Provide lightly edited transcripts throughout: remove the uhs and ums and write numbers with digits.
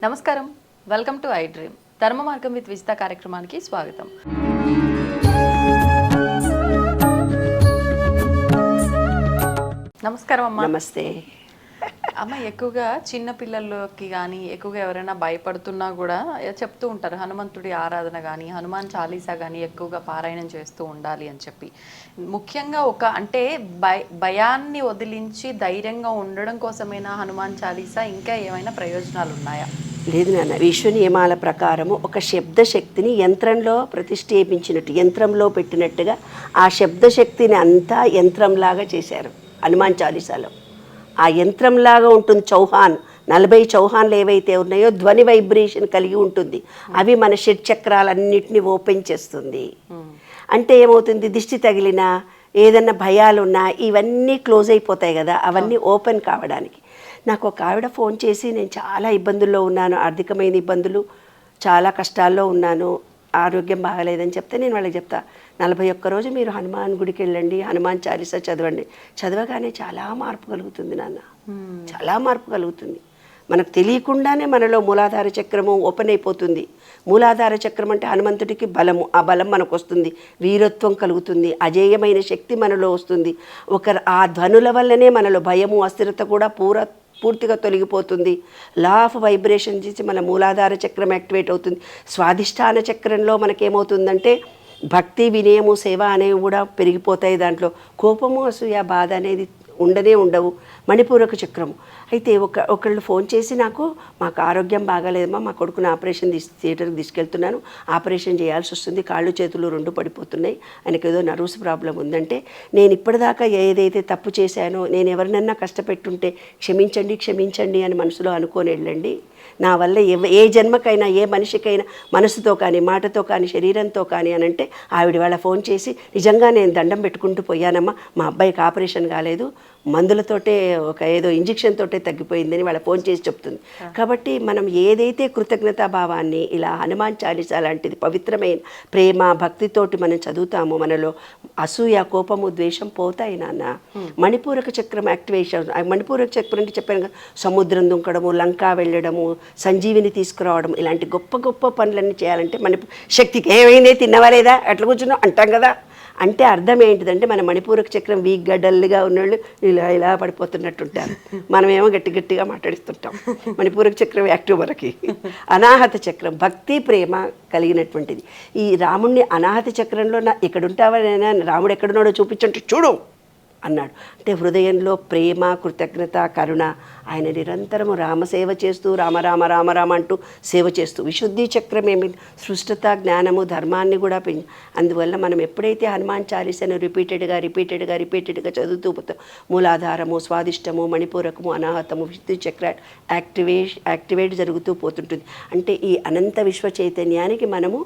నమస్కారం, welcome to I dream. ధర్మ మార్గం విత్ విజిత కార్యక్రమానికి స్వాగతం. నమస్కారం అమ్మ. నమస్తే అమ్మ, ఎక్కువగా చిన్న పిల్లలకి కానీ ఎక్కువగా ఎవరైనా భయపడుతున్నా కూడా చెప్తూ ఉంటారు హనుమంతుడి ఆరాధన కానీ హనుమాన్ చాలీసా కానీ ఎక్కువగా పారాయణం చేస్తూ ఉండాలి అని చెప్పి. ముఖ్యంగా అంటే భయాన్ని వదిలించి ధైర్యంగా ఉండడం కోసమైనా హనుమాన్ చాలీసా ఇంకా ఏమైనా ప్రయోజనాలు ఉన్నాయా? లేదు నాన్న, విశ్వ నియమాల ప్రకారము ఒక శబ్దశక్తిని యంత్రంలో ప్రతిష్ఠేపించినట్టు, యంత్రంలో పెట్టినట్టుగా ఆ శబ్దశక్తిని అంతా యంత్రంలాగా చేశారు హనుమాన్ చాలీసాలో. ఆ యంత్రంలాగా ఉంటుంది. 40 చౌహాన్లు ఏవైతే ఉన్నాయో ధ్వని వైబ్రేషన్ కలిగి ఉంటుంది. అవి మన షట్చక్రాలన్నింటినీ ఓపెన్ చేస్తుంది. అంటే ఏమవుతుంది, దిష్టి తగిలినా ఏదన్నా భయాలున్నా ఇవన్నీ క్లోజ్ అయిపోతాయి కదా, అవన్నీ ఓపెన్ కావడానికి. నాకు ఒక ఆవిడ ఫోన్ చేసి, నేను చాలా ఇబ్బందుల్లో ఉన్నాను, ఆర్థికమైన ఇబ్బందులు, చాలా కష్టాల్లో ఉన్నాను, ఆరోగ్యం బాగలేదని చెప్తే నేను వాళ్ళకి చెప్తా, 41 రోజు మీరు హనుమాన్ గుడికి వెళ్ళండి, హనుమాన్ చాలీసా చదవండి. చదవగానే చాలా మార్పు కలుగుతుంది నాన్న, చాలా మార్పు కలుగుతుంది. మనకు తెలియకుండానే మనలో మూలాధార చక్రము ఓపెన్ అయిపోతుంది. మూలాధార చక్రం అంటే హనుమంతుడికి బలము. ఆ బలం మనకు వస్తుంది, వీరత్వం కలుగుతుంది, అజేయమైన శక్తి మనలో వస్తుంది. ఆ ధ్వనుల వల్లనే మనలో భయము, అస్థిరత కూడా పూర్తిగా తొలగిపోతుంది. లా ఆఫ్ వైబ్రేషన్ చేసి మన మూలాధార చక్రం యాక్టివేట్ అవుతుంది. స్వాధిష్టాన చక్రంలో మనకేమవుతుందంటే భక్తి, వినయము, సేవ అనేవి కూడా పెరిగిపోతాయి. దాంట్లో కోపము, అసూయ, బాధ అనేది ఉండవు. మణిపూరక చక్రము అయితే ఒకళ్ళు ఫోన్ చేసి, మాకు ఆరోగ్యం బాగాలేదమ్మా, మా కొడుకుని ఆపరేషన్ థియేటర్కి తీసుకెళ్తున్నాను, ఆపరేషన్ చేయాల్సి వస్తుంది, కాళ్ళు చేతులు 2 పడిపోతున్నాయి, ఆయనకు ఏదో నర్వ్స్ ప్రాబ్లం ఉందంటే, నేను ఇప్పటిదాకా ఏదైతే తప్పు చేశానో, నేను ఎవరినన్నా కష్టపెట్టుంటే క్షమించండి అని మనసులో అనుకొని వెళ్ళండి. నా వల్ల ఏ జన్మకైనా, ఏ మనిషికైనా మనసుతో కానీ, మాటతో కానీ, శరీరంతో కానీ అని అంటే, ఆవిడ వాళ్ళ ఫోన్ చేసి, నిజంగా నేను దండం పెట్టుకుంటూ పోయానమ్మా, మా అబ్బాయికి ఆపరేషన్ కాలేదు, మందులతోటే ఏదో ఇంజెక్షన్ తోటే తగ్గిపోయిందని వాళ్ళ ఫోన్ చేసి చెప్తుంది. కాబట్టి మనం ఏదైతే కృతజ్ఞతాభావాన్ని ఇలా హనుమాన్ చాలీసా లాంటిది పవిత్రమైన ప్రేమ, భక్తితోటి మనం చదువుతామో మనలో అసూయ, కోపము, ద్వేషం పోతాయి నాన్న. మణిపూరక చక్రం యాక్టివేషన్. మణిపూరక చక్రం అంటే చెప్పాను కదా, సముద్రం దుంకడము, లంకా వెళ్ళడము, సంజీవిని తీసుకురావడం, ఇలాంటి గొప్ప పనులన్నీ చేయాలంటే శక్తికి ఏమైందే, తిన్నవా లేదా, ఎట్లా కూర్చున్నావు అంటాం కదా. అంటే అర్థం ఏంటిదంటే, మన మణిపూరక చక్రం వీక్గా, డల్గా ఉన్నోళ్ళు ఇలా పడిపోతున్నట్టుంటారు. మనమేమో గట్టిగా మాట్లాడిస్తుంటాం. మణిపూరక చక్రం యాక్టివ్ మనకి. అనాహత చక్రం భక్తి, ప్రేమ కలిగినటువంటిది. ఈ రాముణ్ణి అనాహత చక్రంలో ఎక్కడుంటావనైనా, రాముడు ఎక్కడున్నాడో చూపించంటే చూడు అన్నాడు. అంటే హృదయంలో ప్రేమ, కృతజ్ఞత, కరుణ. ఆయన నిరంతరము రామసేవ చేస్తూ రామ అంటూ సేవ చేస్తూ, విశుద్ధి చక్రం ఏమి సృష్టత, జ్ఞానము, ధర్మాన్ని కూడా అందువల్ల మనం ఎప్పుడైతే హనుమాన్ చాలీసాను రిపీటెడ్గా చదువుతూ పోతాం, మూలాధారము, స్వాదిష్టము, మణిపూరకము, అనాహతము, విశుద్ధి చక్ర యాక్టివేట్ జరుగుతూ పోతుంటుంది. అంటే ఈ అనంత విశ్వ చైతన్యానికి మనము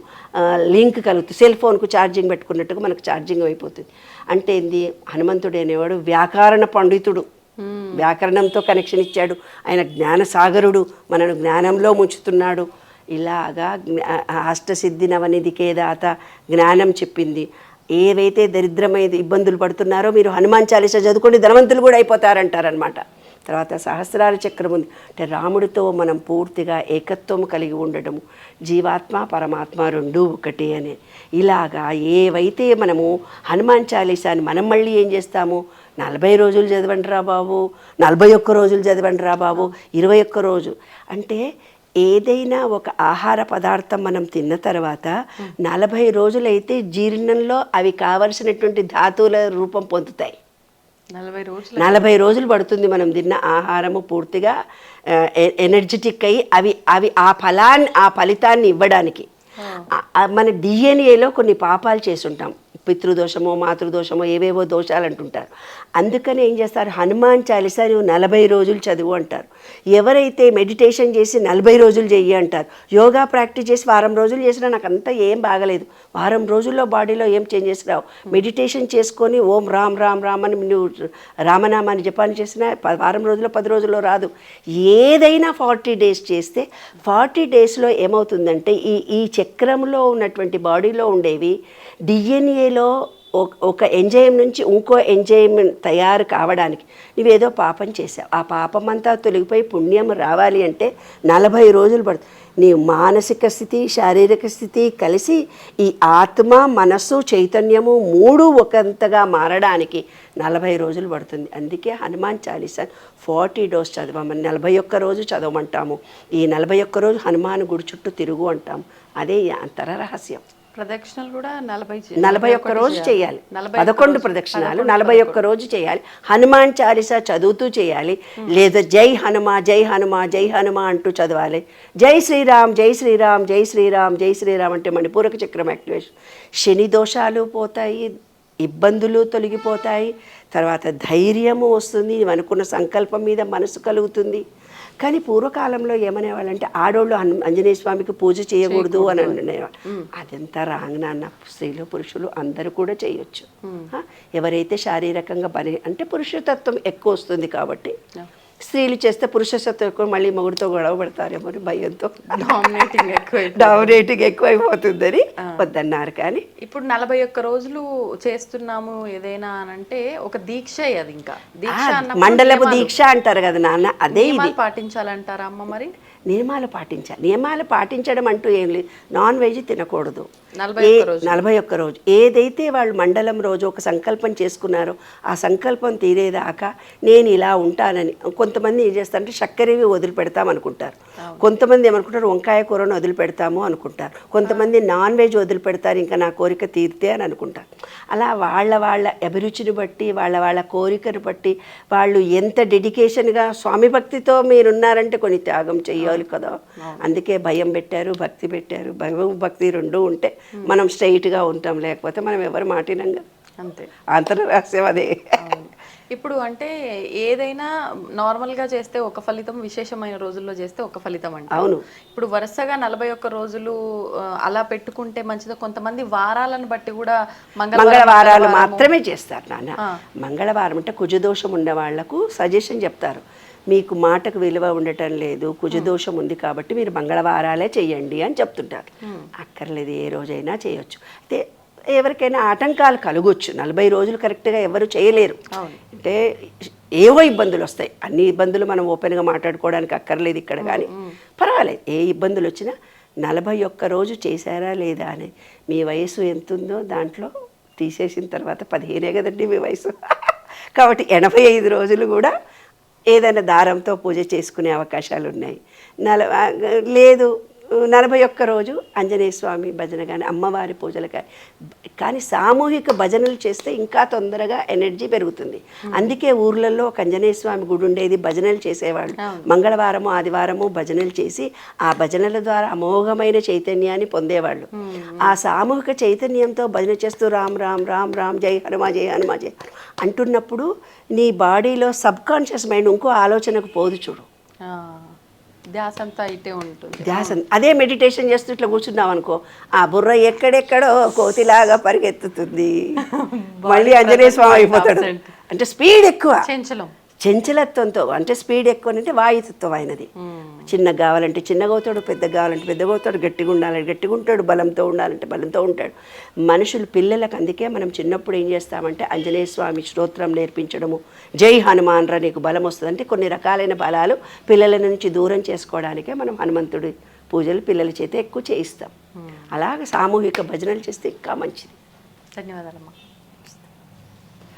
లింక్ కలుగుతుంది. సెల్ ఫోన్కు ఛార్జింగ్ పెట్టుకున్నట్టుగా మనకు ఛార్జింగ్ అయిపోతుంది. అంటే ఏంది, హనుమంతుడు అనేవాడు వ్యాకరణ పండితుడు, వ్యాకరణంతో కనెక్షన్ ఇచ్చాడు. ఆయన జ్ఞానసాగరుడు, మనను జ్ఞానంలో ముంచుతున్నాడు. ఇలాగా అష్టసిద్ధి నవనిధికే దాత జ్ఞానం చెప్పింది. ఏవైతే దరిద్రమైన ఇబ్బందులు పడుతున్నారో మీరు హనుమాన్ చాలీసా చదువుకోండి, ధనవంతులు కూడా అయిపోతారంటారనమాట. తర్వాత సహస్రార చక్రం ఉంది. అంటే రాముడితో మనం పూర్తిగా ఏకత్వం కలిగి ఉండడము, జీవాత్మ పరమాత్మ రెండూ ఒకటే అని. ఇలాగా ఏవైతే మనము హనుమాన్ చాలీసాని మనం మళ్ళీ ఏం చేస్తాము, 40 రోజులు చదవండి రా బాబు, 41 రోజులు చదవండి రా బాబు, 21 రోజు. అంటే ఏదైనా ఒక ఆహార పదార్థం మనం తిన్న తర్వాత 40 రోజులైతే జీర్ణంలో అవి కావలసినటువంటి ధాతువుల రూపం పొందుతాయి. 40 రోజులు పడుతుంది మనం తిన్న ఆహారము పూర్తిగా ఎనర్జెటిక్ అయ్యి అవి ఆ ఫలితాన్ని ఇవ్వడానికి. మన డిఎన్ఏలో కొన్ని పాపాలు చేసి ఉంటాం, పితృదోషమో మాతృదోషమో ఏవేవో దోషాలు అంటుంటారు. అందుకని ఏం చేస్తారు, హనుమాన్ చాలీసా నువ్వు 40 రోజులు చదువు అంటారు. ఎవరైతే మెడిటేషన్ చేసి 40 రోజులు చెయ్యి అంటారు. యోగా ప్రాక్టీస్ చేసి వారం రోజులు చేసినా నాకు అంతా ఏం బాగలేదు, వారం రోజుల్లో బాడీలో ఏం చేంజెస్ రావు. మెడిటేషన్ చేసుకొని ఓం రామ్ అని నువ్వు రామనామాన్ని జపాన్ని చేసినా వారం రోజుల్లో 10 రోజుల్లో రాదు. ఏదైనా 40 డేస్ చేస్తే 40 డేస్లో ఏమవుతుందంటే ఈ చక్రంలో ఉన్నటువంటి బాడీలో ఉండేవి డిఎన్ఏలో ఒక ఎంజైమ్ నుంచి ఇంకో ఎంజైమ్ తయారు కావడానికి నువ్వేదో పాపం చేసావు, ఆ పాపం అంతా తొలగిపోయి పుణ్యం రావాలి అంటే 40 రోజులు పడుతుంది. నీ మానసిక స్థితి శారీరక స్థితి కలిసి ఈ ఆత్మ మనస్సు చైతన్యము 3 ఒకంతగా మారడానికి 40 రోజులు పడుతుంది. అందుకే హనుమాన్ చాలీసా 40 డోస్ చదవమని 41 రోజు చదవమంటాము. ఈ 41 రోజు హనుమాన్ గుడి చుట్టూ తిరుగు అంటాము. అదే అంతర రహస్యం. ప్రదక్షిణలు కూడా 41 రోజు చేయాలి. 11 ప్రదక్షిణాలు 41 రోజు చేయాలి. హనుమాన్ చాలీసా చదువుతూ చేయాలి. లేదా జై హనుమా జై హనుమా జై హనుమా అంటూ చదవాలి. జై శ్రీరామ్ జై శ్రీరామ్ జై శ్రీరామ్ జై శ్రీరామ్ అంటే మణిపూరక చక్రం యాక్టివేషన్. శని దోషాలు పోతాయి, ఇబ్బందులు తొలగిపోతాయి, తర్వాత ధైర్యము వస్తుంది, అనుకున్న సంకల్పం మీద మనసు కలుగుతుంది. కానీ పూర్వకాలంలో ఏమనేవాళ్ళంటే ఆడోళ్ళు ఆంజనేయ స్వామికి పూజ చేయకూడదు అని అనేవాళ్ళు. అదంతా రాంగ్ నాన్న. స్త్రీలు పురుషులు అందరూ కూడా చేయొచ్చు. ఎవరైతే శారీరకంగా అంటే పురుషతత్వం ఎక్కువ వస్తుంది కాబట్టి స్త్రీలు చేస్తే పురుషతత్వం ఎక్కువ, మళ్ళీ మొగుడితో గొడవ పడతారేమో అని భయంతో డామినేటింగ్ ఎక్కువైపోతుందని వద్దన్నారు. కానీ ఇప్పుడు 41 రోజులు చేస్తున్నాము ఏదైనా అంటే ఒక దీక్ష, అది ఇంకా దీక్ష మండలపు దీక్ష అంటారు కదా నాన్న. అదే పాటించాలంటారా అమ్మ? మరి నియమాలు పాటించాలి. నియమాలు పాటించడం అంటూ ఏం లేదు. నాన్ వెజ్ తినకూడదు 41 రోజు. ఏదైతే వాళ్ళు మండలం రోజు ఒక సంకల్పం చేసుకున్నారో ఆ సంకల్పం తీరేదాకా నేను ఇలా ఉంటానని. కొంతమంది ఏం చేస్తారంటే చక్కెరవి వదిలిపెడతాం అనుకుంటారు, కొంతమంది ఏమనుకుంటారు వంకాయ కూరను వదిలిపెడతాము అనుకుంటారు, కొంతమంది నాన్ వెజ్ వదిలిపెడతారు ఇంకా నా కోరిక తీరితే అని అనుకుంటారు. అలా వాళ్ళ అభిరుచిని బట్టి వాళ్ళ కోరికను బట్టి వాళ్ళు ఎంత డెడికేషన్గా స్వామి భక్తితో మీరున్నారంటే కొన్ని త్యాగం చెయ్యాలి కదా. అందుకే భయం పెట్టారు, భక్తి పెట్టారు. భయం భక్తి రెండు ఉంటే మనం స్ట్రైట్గా ఉంటాం, లేకపోతే మనం ఎవరు మాటినంగా అంతే. అంతర రహస్యం అదే. ఇప్పుడు అంటే ఏదైనా నార్మల్గా చేస్తే ఒక ఫలితం, విశేషమైన రోజుల్లో చేస్తే ఒక ఫలితం అంటే. అవును. ఇప్పుడు వరుసగా 41 రోజులు అలా పెట్టుకుంటే మంచిది. కొంతమంది వారాలను బట్టి కూడా మంగళవారాలు మాత్రమే చేస్తారు నాన్న. మంగళవారం అంటే కుజదోషం ఉన్న వాళ్లకు సజెషన్ చెప్తారు, మీకు మాటకు విలువ ఉండటం లేదు, కుజదోషం ఉంది కాబట్టి మీరు మంగళవారాలే చెయ్యండి అని చెప్తుంటారు. అక్కర్లేదు, ఏ రోజైనా చేయొచ్చు. అయితే ఎవరికైనా ఆటంకాలు కలగొచ్చు. 40 రోజులు కరెక్ట్గా ఎవరు చేయలేరు. అంటే ఏవో ఇబ్బందులు వస్తాయి. అన్ని ఇబ్బందులు మనం ఓపెన్గా మాట్లాడుకోవడానికి అక్కర్లేదు ఇక్కడ. కానీ పర్వాలేదు, ఏ ఇబ్బందులు వచ్చినా 41 రోజు చేశారా లేదా అని మీ వయసు ఎంత ఉందో దాంట్లో తీసేసిన తర్వాత 15 కదండి మీ వయసు. కాబట్టి 85 రోజులు కూడా ఏదైనా దారంతో పూజ చేసుకునే అవకాశాలు ఉన్నాయి. లేదు 41 రోజు ఆంజనేయ స్వామి భజన కానీ అమ్మవారి పూజలు కానీ సామూహిక భజనలు చేస్తే ఇంకా తొందరగా ఎనర్జీ పెరుగుతుంది. అందుకే ఊర్లలో ఒక ఆంజనేయ స్వామి గుడి ఉండేది, భజనలు చేసేవాళ్ళు. మంగళవారము ఆదివారము భజనలు చేసి ఆ భజనల ద్వారా అమోఘమైన చైతన్యాన్ని పొందేవాళ్ళు. ఆ సామూహిక చైతన్యంతో భజన చేస్తూ రామ్ రామ్ రామ్ రామ్ జై హనుమా జై హనుమా జై అంటున్నప్పుడు నీ బాడీలో సబ్కాన్షియస్ మైండ్ ఇంకో ఆలోచనకు పోదు చూడు. ధ్యాస అంతా ఇటే ఉంటుంది. ధ్యాస అదే మెడిటేషన్ చేస్తూ ఇట్లా కూర్చున్నాం అనుకో, ఆ బుర్ర ఎక్కడెక్కడో కోతిలాగా పరిగెత్తుతుంది, మళ్ళీ ఆంజనేయ స్వామి అయిపోతాడు. అంటే స్పీడ్ ఎక్కువ, చంచలత్వంతో. అంటే స్పీడ్ ఎక్కువ అంటే వాయుతత్వం అయినది. చిన్నగా కావాలంటే చిన్నగా అవుతాడు, పెద్దగా కావాలంటే పెద్దగా అవుతాడు, గట్టిగా ఉండాలంటే గట్టిగా ఉంటాడు, బలంతో ఉండాలంటే బలంతో ఉంటాడు. మనుషులు పిల్లలకు అందుకే మనం చిన్నప్పుడు ఏం చేస్తామంటే ఆంజనేయ స్వామి స్తోత్రం నేర్పించడము, జై హనుమాన్ రా నీకు బలం వస్తుంది అంటే కొన్ని రకాలైన బలాలు పిల్లల నుంచి దూరం చేసుకోవడానికే మనం హనుమంతుడి పూజలు పిల్లల చేత ఎక్కువ చేయిస్తాం. అలాగే సామూహిక భజనలు చేస్తే ఇంకా మంచిది. ధన్యవాదాలమ్మా.